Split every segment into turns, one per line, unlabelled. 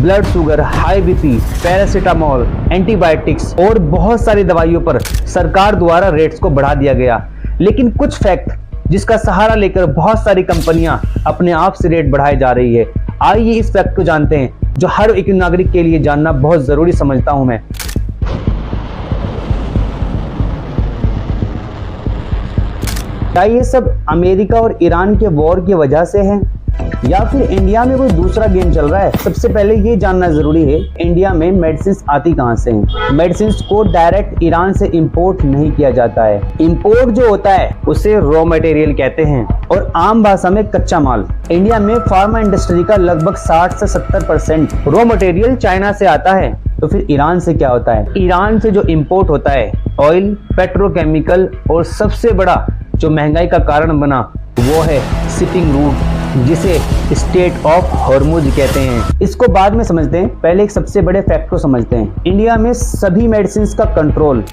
Blood sugar, high BP, paracetamol, antibiotics और बहुत सारी दवाइयों पर सरकार द्वारा रेट्स को बढ़ा दिया गया। लेकिन कुछ फैक्ट जिसका सहारा लेकर बहुत सारी कंपनियां अपने आप से रेट बढ़ाई जा रही है। आइए इस फैक्ट को जानते हैं जो हर एक नागरिक के लिए जानना बहुत जरूरी समझता हूं मैं। क्या ये सब अमेरिका और ईरान के वॉर की वजह से है या फिर इंडिया में कोई दूसरा गेम चल रहा है? सबसे पहले ये जानना जरूरी है, इंडिया में मेडिसिन आती कहां से हैं? मेडिसिन को डायरेक्ट ईरान से इंपोर्ट नहीं किया जाता है। इंपोर्ट जो होता है उसे रॉ मटेरियल कहते हैं और आम भाषा में कच्चा माल। इंडिया में फार्मा इंडस्ट्री का लगभग 60 से 70% रॉ मटेरियल चाइना से आता है। तो फिर ईरान से क्या होता है? ईरान से जो इंपोर्ट होता है ऑयल, पेट्रोकेमिकल और सबसे बड़ा जो महंगाई का कारण बना वो है शिपिंग रूट, जिसे स्टेट ऑफ हॉर्मुज कहते हैं। इसको बाद में समझते हैं, पहले एक सबसे बड़े फैक्ट को समझते हैं। इंडिया में सभी मेडिसिन का control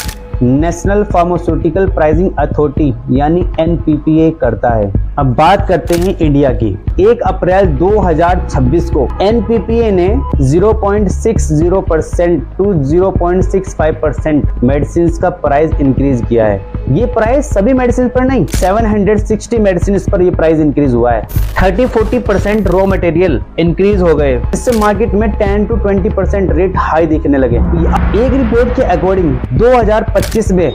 national pharmaceutical pricing authority यानी NPPA करता है। अब बात करते हैं इंडिया की। 1 अप्रैल 2026 को NPPA ने 0.60% टू 0.65% मेडिसिन का प्राइस इंक्रीज किया है। ये प्राइस सभी मेडिसिन पर नहीं, 760 मेडिसिन पर ये प्राइस इंक्रीज हुआ है। 30-40% रॉ मटेरियल इंक्रीज हो गए। इससे मार्केट में 10 to 20% रेट हाई दिखने लगे। एक रिपोर्ट के अकॉर्डिंग 2025 में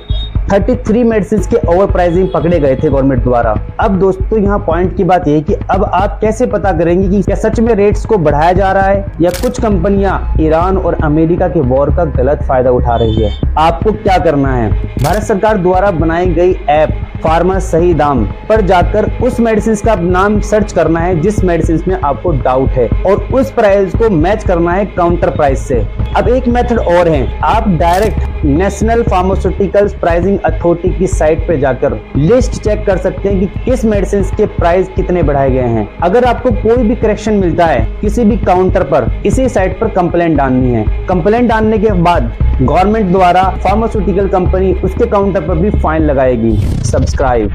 33 मेडिसिन के ओवर प्राइसिंग पकड़े गए थे गवर्नमेंट द्वारा। अब दोस्तों यहाँ पॉइंट की बात यह है कि अब आप कैसे पता करेंगे कि क्या सच में रेट्स को बढ़ाया जा रहा है या कुछ कंपनियां ईरान और अमेरिका के वॉर का गलत फायदा उठा रही है? आपको क्या करना है, भारत सरकार द्वारा बनाई गई ऐप फार्मा सही दाम पर जाकर उस मेडिसिन का नाम सर्च करना है जिस मेडिसिन में आपको डाउट है और उस प्राइस को मैच करना है काउंटर प्राइस से। अब एक मेथड और है, आप direct national pharmaceutical pricing authority की साइट पे जाकर लिस्ट चेक कर सकते हैं कि किस मेडिसिन के प्राइस कितने बढ़ाए गए हैं। अगर आपको कोई भी करेक्शन मिलता है किसी भी काउंटर पर, इसी साइट पर कंप्लेंट डालनी है। कंप्लेंट डालने के बाद गवर्नमेंट द्वारा फार्मास्यूटिकल कंपनी उसके काउंटर पर भी फाइन लगाएगी। सब्सक्राइब।